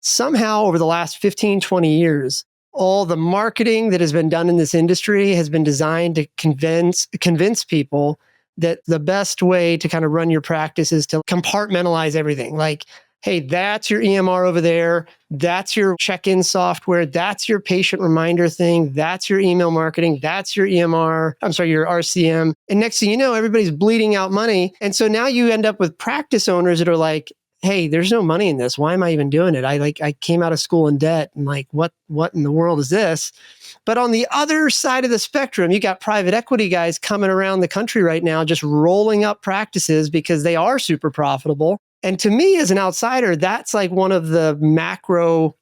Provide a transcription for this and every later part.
somehow over the last 15, 20 years, all the marketing that has been done in this industry has been designed to convince people that the best way to kind of run your practice is to compartmentalize everything. Like, hey, that's your EMR over there. That's your check-in software. That's your patient reminder thing. That's your email marketing. That's your EMR. I'm sorry, your RCM. And next thing you know, everybody's bleeding out money. And so now you end up with practice owners that are like, hey, there's no money in this. Why am I even doing it? I came out of school in debt and like, what in the world is this? But on the other side of the spectrum, you got private equity guys coming around the country right now, just rolling up practices because they are super profitable. And to me, as an outsider, that's like one of the macro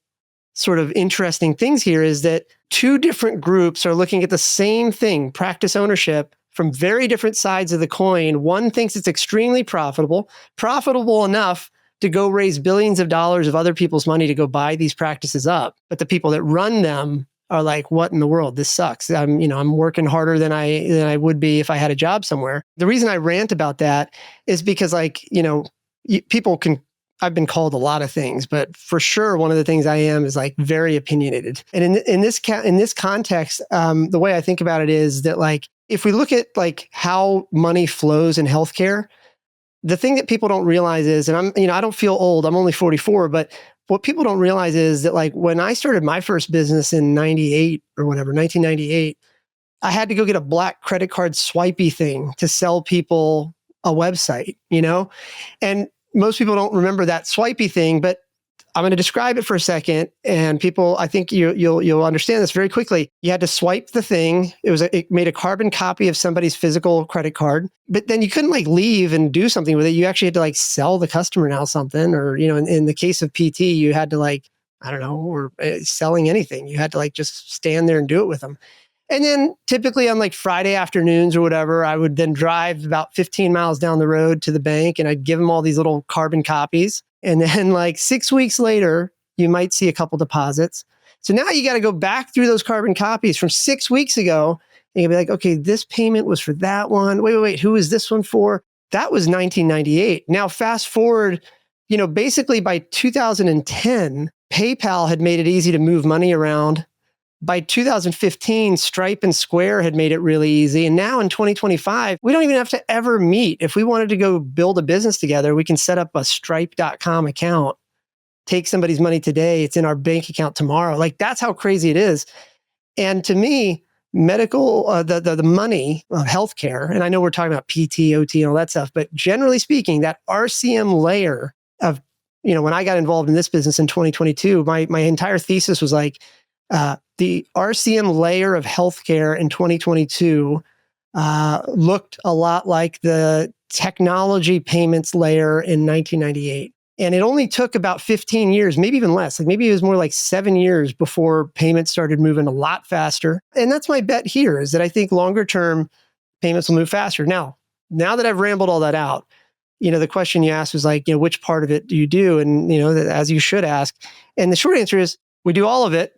sort of interesting things here is that two different groups are looking at the same thing, practice ownership, from very different sides of the coin. One thinks it's extremely profitable enough to go raise billions of dollars of other people's money to go buy these practices up. But the people that run them are like, what in the world? This sucks. I'm working harder than I would be if I had a job somewhere. The reason I rant about that is because I've been called a lot of things, but for sure, one of the things I am is like very opinionated. And in this context, the way I think about it is that like, if we look at like how money flows in healthcare, the thing that people don't realize is, and I don't feel old, I'm only 44, but what people don't realize is that like when I started my first business in 1998, I had to go get a black credit card swipey thing to sell people a website, and most people don't remember that swipey thing, but I'm going to describe it for a second, and people, I think you'll understand this very quickly. You had to swipe the thing. It made a carbon copy of somebody's physical credit card, but then you couldn't like leave and do something with it. You actually had to like sell the customer now something, or in the case of PT, you had to like, I don't know, or selling anything. You had to like just stand there and do it with them. And then typically on like Friday afternoons or whatever, I would then drive about 15 miles down the road to the bank and I'd give them all these little carbon copies. And then like 6 weeks later, you might see a couple deposits. So now you got to go back through those carbon copies from 6 weeks ago. And you'll be like, okay, this payment was for that one. Wait, who is this one for? That was 1998. Now fast forward, basically by 2010, PayPal had made it easy to move money around. By 2015, Stripe and Square had made it really easy. And now in 2025, we don't even have to ever meet. If we wanted to go build a business together, we can set up a stripe.com account, take somebody's money today. It's in our bank account tomorrow. Like that's how crazy it is. And to me, medical, the money of healthcare, and I know we're talking about PT, OT, and all that stuff, but generally speaking, that RCM layer of, when I got involved in this business in 2022, my entire thesis was like, the RCM layer of healthcare in 2022 looked a lot like the technology payments layer in 1998. And it only took about 15 years, maybe even less. Like maybe it was more like 7 years before payments started moving a lot faster. And that's my bet here is that I think longer term payments will move faster. Now that I've rambled all that out, the question you asked was like, which part of it do you do? And, as you should ask. And the short answer is we do all of it.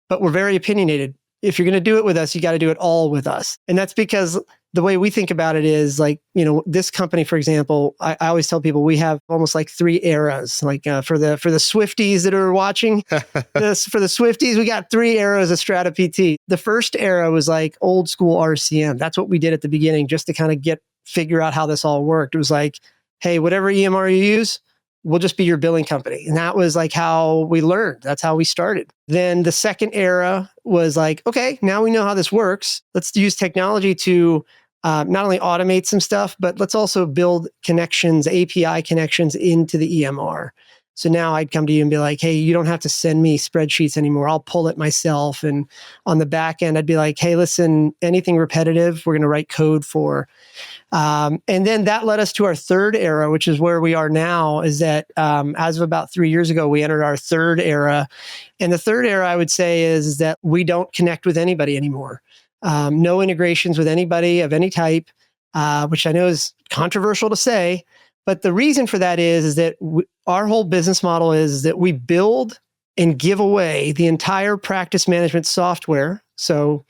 But we're very opinionated. If you're going to do it with us, you got to do it all with us. And that's because the way we think about it is like, this company, for example, I always tell people we have almost like 3 eras. Like for the Swifties that are watching, for the Swifties, we got 3 eras of Strata PT. The first era was like old school RCM. That's what we did at the beginning just to kind of figure out how this all worked. It was like, hey, whatever EMR you use, we'll just be your billing company. And that was like how we learned. That's how we started. Then the second era was like, okay, now we know how this works. Let's use technology to not only automate some stuff, but let's also build connections, API connections into the EMR. So now I'd come to you and be like, hey, you don't have to send me spreadsheets anymore. I'll pull it myself. And on the back end, I'd be like, hey, listen, anything repetitive, we're going to write code for. And then that led us to our third era, which is where we are now, is that as of about 3 years ago, we entered our third era. And the third era, I would say, is that we don't connect with anybody anymore. No integrations with anybody of any type, which I know is controversial to say. But the reason for that is that our whole business model is that we build and give away the entire practice management software. So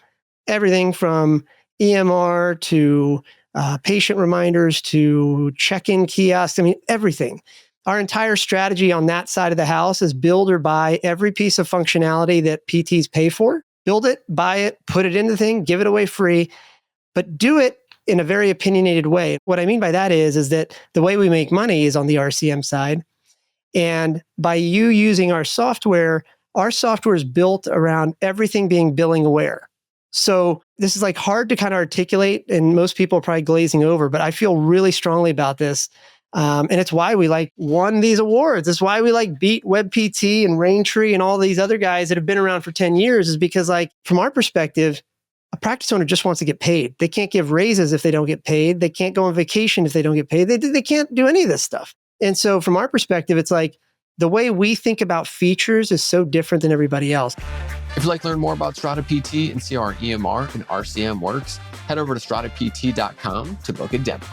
everything from EMR to patient reminders to check-in kiosks, everything. Our entire strategy on that side of the house is build or buy every piece of functionality that PTs pay for. Build it, buy it, put it in the thing, give it away free, but do it in a very opinionated way. What I mean by that is that the way we make money is on the RCM side. And by you using our software is built around everything being billing aware. So this is like hard to kind of articulate, and most people are probably glazing over, but I feel really strongly about this. And it's why we like won these awards. It's why we like beat WebPT and Raintree and all these other guys that have been around for 10 years, is because like from our perspective, a practice owner just wants to get paid. They can't give raises if they don't get paid. They can't go on vacation if they don't get paid. They can't do any of this stuff. And so from our perspective, it's like the way we think about features is so different than everybody else. If you'd like to learn more about Strata PT and see how our EMR and RCM works, head over to stratapt.com to book a demo.